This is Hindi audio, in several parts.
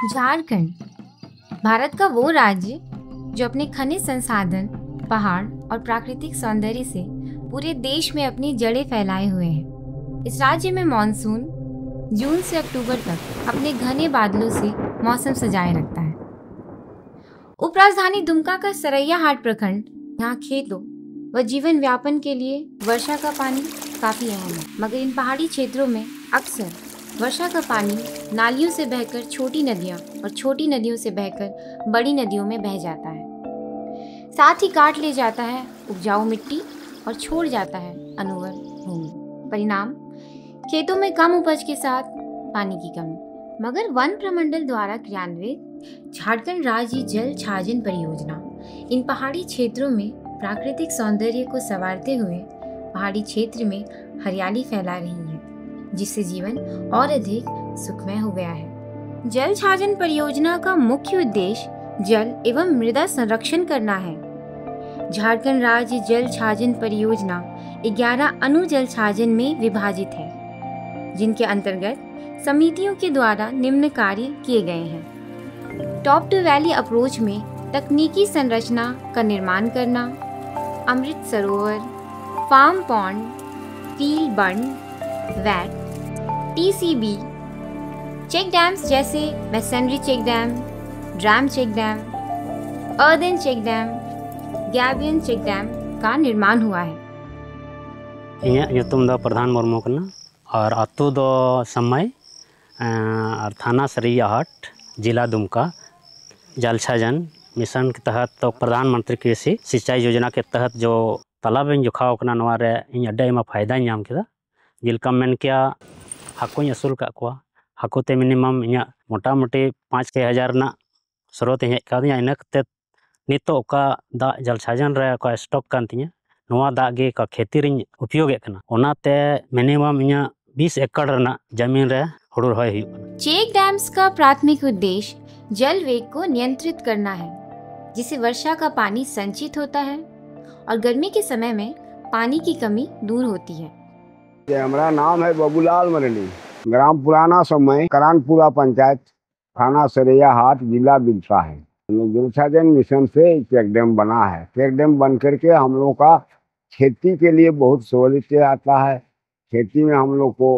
झारखंड भारत का वो राज्य जो अपने खनिज संसाधन, पहाड़ और प्राकृतिक सौंदर्य से पूरे देश में अपनी जड़ें फैलाए हुए है। इस राज्य में मानसून जून से अक्टूबर तक अपने घने बादलों से मौसम सजाए रखता है। उपराजधानी दुमका का सरैयाहाट प्रखंड यहाँ खेतों व जीवन व्यापन के लिए वर्षा का पानी काफी अहम है, मगर इन पहाड़ी क्षेत्रों में अक्सर वर्षा का पानी नालियों से बहकर छोटी नदियाँ और छोटी नदियों से बहकर बड़ी नदियों में बह जाता है। साथ ही काट ले जाता है उपजाऊ मिट्टी और छोड़ जाता है अनुवर भूमि। परिणाम खेतों में कम उपज के साथ पानी की कमी। मगर वन प्रमंडल द्वारा क्रियान्वित झारखंड राज्य जल छाजन परियोजना इन पहाड़ी क्षेत्रों में प्राकृतिक सौंदर्य को संवारते हुए पहाड़ी क्षेत्र में हरियाली फैला रही है, जिससे जीवन और अधिक सुखमय हो गया है। जल छाजन परियोजना का मुख्य उद्देश्य जल एवं मृदा संरक्षण करना है। झारखंड राज्य जल छाजन परियोजना 11 अणु जल छाजन में विभाजित है, जिनके अंतर्गत समितियों के द्वारा निम्न कार्य किए गए हैं। टॉप टू वैली अप्रोच में तकनीकी संरचना का निर्माण करना, Amrit Sarovar, farm pond, field bund, वैट, टीसीबी, चेक डैम्स जैसे मैसनरी चेक डैम, ड्रैम check dam, earthen check dam, gabion check dam का निर्माण हुआ है। इन्हें ᱧᱩᱛᱩᱢ ᱫᱚ प्रधान मुर्मू कना और आतु दो समय और थाना सरैयाहाट जिला दुमका जल छाजन मिशन के तहत तो प्रधानमंत्री कृषि सिंचाई योजना के तहत जो तालाब जोखाव कना नवा रे इन अड्डा एमा फायदा नाम केदा जिलका मेन किया हाकुኝ असूल का को हाकुते मिनिमम इन मोटामोटी 5-6 हज़ार ना स्रोत हेज कादिया इनकते नितो का दा जल छाजन रे का स्टॉक कान तिया नवा दा गे का खेती रिन उपयोग कना ओनाते मिनिमम इन 20 एकड़ रना जमीन रे हुड़ू रहे हुई। चेक डैम्स का प्राथमिक उद्देश्य जल वेग को नियंत्रित करना है, जिससे वर्षा का पानी संचित होता है और गर्मी के समय में पानी की कमी दूर होती है। हमारा नाम है बबूलाल मरनी, ग्राम पुराना समय करानपुरा पंचायत, थाना सरैयाहाट, जिला दुमका है। जल छाजन मिशन से चेक डैम बना है। चेक डैम बन करके हम लोग का खेती के लिए बहुत सहूलियत आता है। खेती में हम लोग को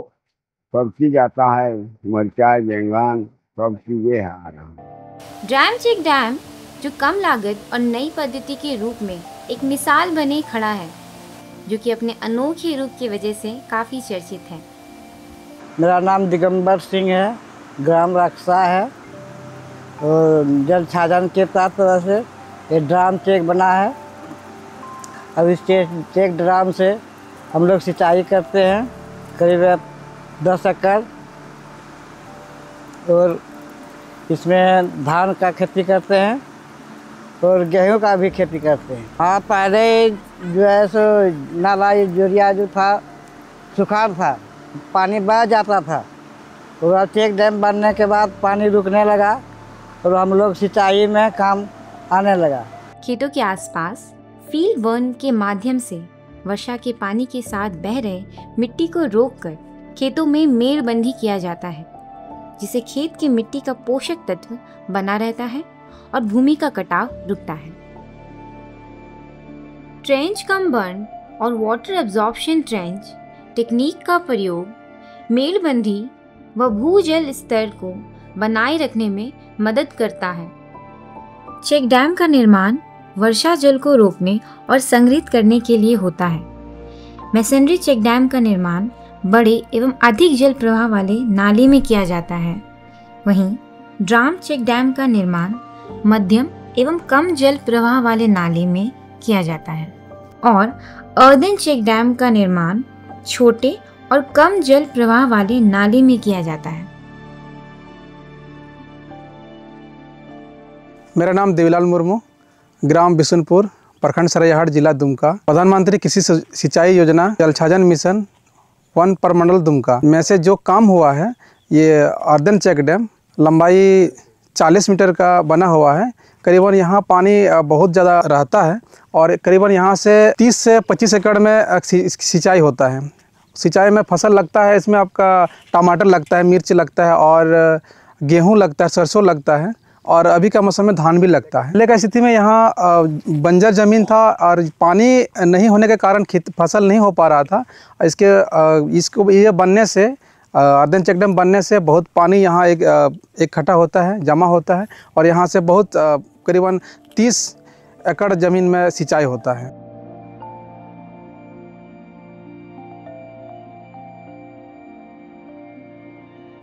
सब चीज आता है, मिर्चा, बैंगन, सब चीजें आ रहा है। ड्रैम चेक डैम जो कम लागत और नई पद्धति के रूप में एक मिसाल बने खड़ा है, जो कि अपने अनोखे रूप की वजह से काफी चर्चित है। मेरा नाम दिगंबर सिंह है, ग्राम रक्षा है और जल छाजन के तरह से ये ड्राम चेक बना है। अब इस चेक ड्राम से हम लोग सिंचाई करते हैं करीब 10 एकड़ और इसमें धान का खेती करते हैं और गेहूं का भी खेती करते हैं। हाँ, पहले जो है सो नाला जोरिया जो था सुखाड़ था, पानी बह जाता था और चेक डैम बनने के बाद पानी रुकने लगा और हम लोग सिंचाई में काम आने लगा। खेतों के आसपास फील्ड बर्न के माध्यम से वर्षा के पानी के साथ बह रहे मिट्टी को रोककर खेतों में मेड़बंदी किया जाता है, जिससे खेत की मिट्टी का पोषक तत्व बना रहता है और भूमि का कटाव रुकता है। ट्रेंच कम बर्न और वाटर एब्जॉर्प्शन ट्रेंच टेक्निक का प्रयोग मेड़बंदी व भूजल स्तर को बनाए रखने में मदद करता है। चेक डैम का निर्माण वर्षा जल को रोकने और संग्रहित करने के लिए होता है। मैसनरी चेक डैम का निर्माण बड़े एवं अधिक जल प्रवाह वाले नाले में किया जाता है। वहीं ड्राम चेक डैम का निर्माण मध्यम एवं कम जल प्रवाह वाले नाले में किया जाता है और अर्दन चेक डैम का निर्माण छोटे और कम जल प्रवाह वाले नाले में किया जाता है। मेरा नाम देवीलाल मुर्मू, ग्राम बिशुनपुर, प्रखंड सरैयाहाट, जिला दुमका। प्रधानमंत्री कृषि सिंचाई योजना जल छाजन मिशन वन प्रमंडल दुमका में से जो काम हुआ है, ये अर्दन चेक डैम लंबाई 40 मीटर का बना हुआ है। करीबन यहाँ पानी बहुत ज़्यादा रहता है और करीबन यहाँ से 30 से 25 एकड़ में सिंचाई होता है। सिंचाई में फसल लगता है, इसमें आपका टमाटर लगता है, मिर्च लगता है और गेहूं लगता है, सरसों लगता है और अभी का मौसम में धान भी लगता है। पहले की स्थिति में यहाँ बंजर ज़मीन था और पानी नहीं होने के कारण फसल नहीं हो पा रहा था। इसको ये बनने से अर्धन चेक डैम बनने से बहुत पानी यहाँ इकट्ठा होता है, जमा होता है और यहाँ से बहुत करीबन 30 एकड़ ज़मीन में सिंचाई होता है।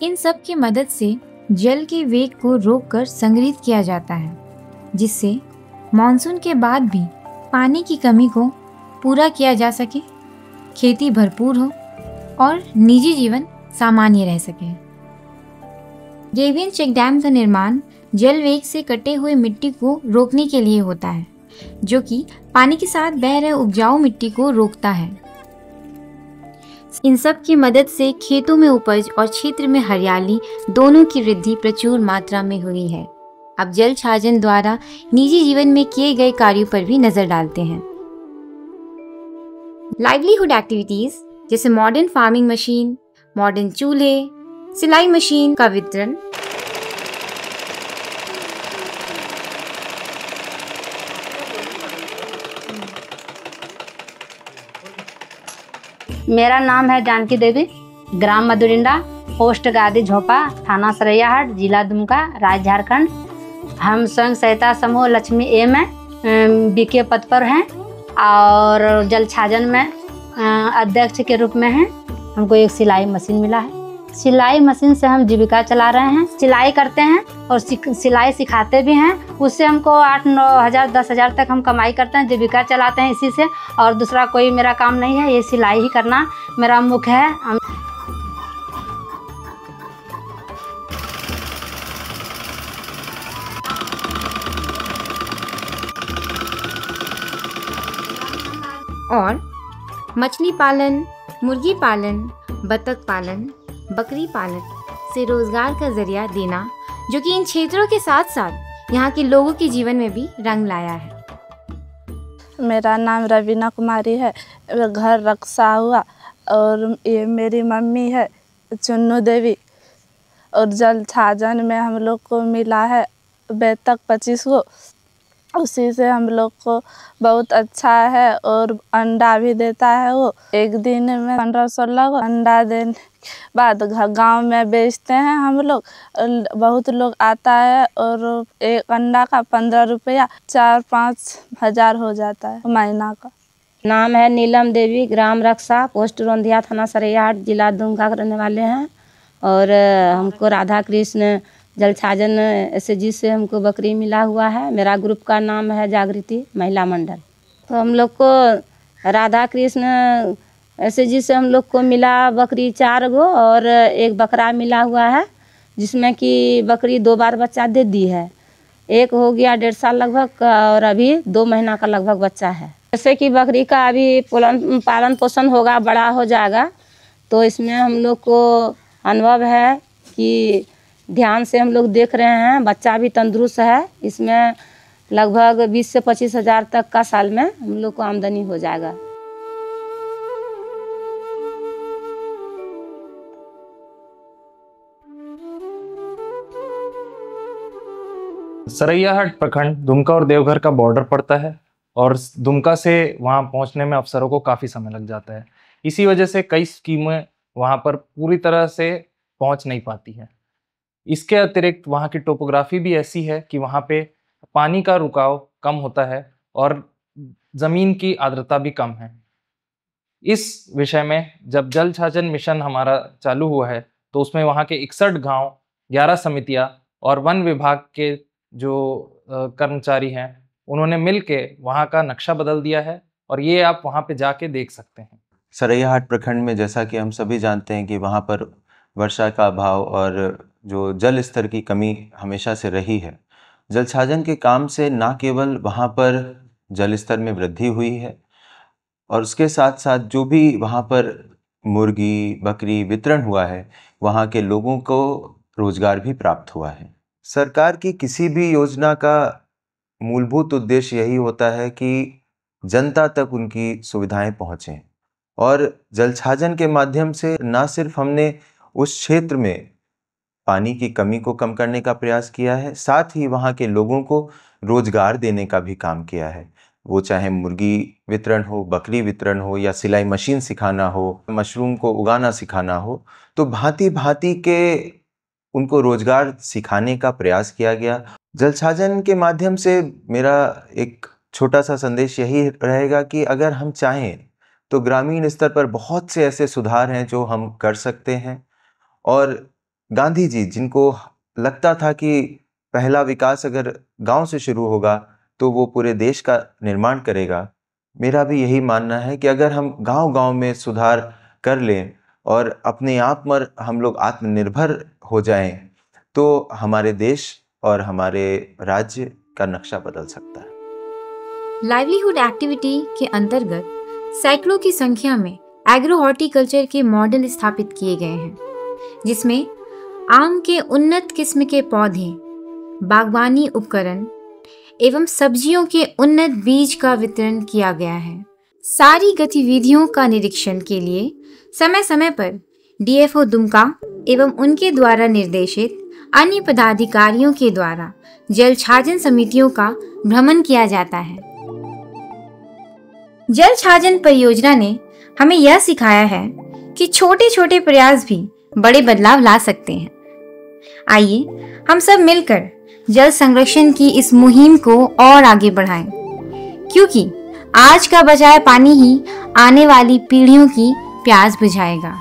इन सब की मदद से जल के वेग को रोककर संग्रहित किया जाता है, जिससे मानसून के बाद भी पानी की कमी को पूरा किया जा सके, खेती भरपूर हो और निजी जीवन सामान्य रह सके। जेवियन चेक डैम का निर्माण जल वेग से कटे हुए मिट्टी को रोकने के लिए होता है, जो कि पानी के साथ बह रहे उपजाऊ मिट्टी को रोकता है। इन सब की मदद से खेतों में उपज और क्षेत्र में हरियाली दोनों की वृद्धि प्रचुर मात्रा में हुई है। अब जल छाजन द्वारा निजी जीवन में किए गए कार्यों पर भी नजर डालते हैं। लाइवलीहुड एक्टिविटीज जैसे मॉडर्न फार्मिंग मशीन, मॉडर्न चूल्हे, सिलाई मशीन का वितरण, मेरा नाम है जानकी देवी, ग्राम मधुरिंडा, पोस्ट गादी झोपा, थाना सरैयाहाट, जिला दुमका, राज्य झारखंड। हम स्वयं सहायता समूह लक्ष्मी ए में बीके पद पर हैं और जल छाजन में अध्यक्ष के रूप में हैं। हमको एक सिलाई मशीन मिला है। सिलाई मशीन से हम जीविका चला रहे हैं। सिलाई करते हैं और सिलाई सिखाते भी हैं। उससे हमको 8-9 हज़ार 10 हज़ार तक हम कमाई करते हैं, जीविका चलाते हैं इसी से। और दूसरा कोई मेरा काम नहीं है, ये सिलाई ही करना मेरा मुख्य है। और मछली पालन, मुर्गी पालन, बतख पालन, बकरी पालन से रोजगार का जरिया देना, जो कि इन क्षेत्रों के साथ साथ यहाँ के लोगों के जीवन में भी रंग लाया है। मेरा नाम रवीना कुमारी है, घर रक्षा हुआ और ये मेरी मम्मी है चुन्नू देवी। और जल छाजन में हम लोग को मिला है बेतक 25 को, उसी से हम लोग को बहुत अच्छा है। और अंडा भी देता है वो, एक दिन में 15-16 को अंडा देने के बाद गांव में बेचते हैं हम लोग। बहुत लोग आता है और एक अंडा का 15 रुपया 4-5 हज़ार हो जाता है महीना का। नाम है नीलम देवी, ग्राम रक्षा, पोस्ट रोंधिया, थाना सरैयाहाट, जिला दुमका के रहने वाले हैं। और हमको राधा कृष्ण जल छाजन SHG से हमको बकरी मिला हुआ है। मेरा ग्रुप का नाम है जागृति महिला मंडल। तो हम लोग को राधा कृष्ण SHG से हम लोग को मिला बकरी 4 गो और एक बकरा मिला हुआ है, जिसमें कि बकरी 2 बार बच्चा दे दी है। एक हो गया 1.5 साल लगभग और अभी 2 महीना का लगभग बच्चा है। जैसे कि बकरी का अभी पालन पोषण होगा, बड़ा हो जाएगा, तो इसमें हम लोग को अनुभव है कि ध्यान से हम लोग देख रहे हैं। बच्चा भी तंदुरुस्त है। इसमें लगभग 20 से 25 हज़ार तक का साल में हम लोग को आमदनी हो जाएगा। सरैयाहाट प्रखंड दुमका और देवघर का बॉर्डर पड़ता है और दुमका से वहां पहुंचने में अफसरों को काफ़ी समय लग जाता है। इसी वजह से कई स्कीमें वहां पर पूरी तरह से पहुंच नहीं पाती है। इसके अतिरिक्त वहाँ की टोपोग्राफी भी ऐसी है कि वहाँ पे पानी का रुकाव कम होता है और ज़मीन की आर्द्रता भी कम है। इस विषय में जब जल छाजन मिशन हमारा चालू हुआ है तो उसमें वहाँ के 61 गांव, 11 समितियाँ और वन विभाग के जो कर्मचारी हैं उन्होंने मिल के वहाँ का नक्शा बदल दिया है और ये आप वहाँ पे जाके देख सकते हैं। सरैयाहाट प्रखंड में जैसा कि हम सभी जानते हैं कि वहाँ पर वर्षा का अभाव और जो जल स्तर की कमी हमेशा से रही है। जल छाजन के काम से न केवल वहाँ पर जल स्तर में वृद्धि हुई है और उसके साथ साथ जो भी वहाँ पर मुर्गी बकरी वितरण हुआ है, वहाँ के लोगों को रोजगार भी प्राप्त हुआ है। सरकार की किसी भी योजना का मूलभूत उद्देश्य यही होता है कि जनता तक उनकी सुविधाएं पहुँचें और जल छाजन के माध्यम से न सिर्फ हमने उस क्षेत्र में पानी की कमी को कम करने का प्रयास किया है, साथ ही वहाँ के लोगों को रोजगार देने का भी काम किया है। वो चाहे मुर्गी वितरण हो, बकरी वितरण हो, या सिलाई मशीन सिखाना हो, मशरूम को उगाना सिखाना हो, तो भांति भांति के उनको रोजगार सिखाने का प्रयास किया गया। जल छाजन के माध्यम से मेरा एक छोटा सा संदेश यही रहेगा कि अगर हम चाहें तो ग्रामीण स्तर पर बहुत से ऐसे सुधार हैं जो हम कर सकते हैं। और गांधी जी, जिनको लगता था कि पहला विकास अगर गांव से शुरू होगा तो वो पूरे देश का निर्माण करेगा, मेरा भी यही मानना है कि अगर हम गांव-गांव में सुधार कर लें और अपने आप पर हम लोग आत्मनिर्भर हो जाएं, तो हमारे देश और हमारे राज्य का नक्शा बदल सकता है। लाइवलीहुड एक्टिविटी के अंतर्गत सैकड़ों की संख्या में एग्रो हॉर्टिकल्चर के मॉडल स्थापित किए गए हैं, जिसमें आम के उन्नत किस्म के पौधे, बागवानी उपकरण एवं सब्जियों के उन्नत बीज का वितरण किया गया है। सारी गतिविधियों का निरीक्षण के लिए समय समय पर डीएफओ दुमका एवं उनके द्वारा निर्देशित अन्य पदाधिकारियों के द्वारा जल छाजन समितियों का भ्रमण किया जाता है। जल छाजन परियोजना ने हमें यह सिखाया है कि छोटे छोटे प्रयास भी बड़े बदलाव ला सकते हैं। आइए हम सब मिलकर जल संरक्षण की इस मुहिम को और आगे बढ़ाएं, क्योंकि आज का बचाया पानी ही आने वाली पीढ़ियों की प्यास बुझाएगा।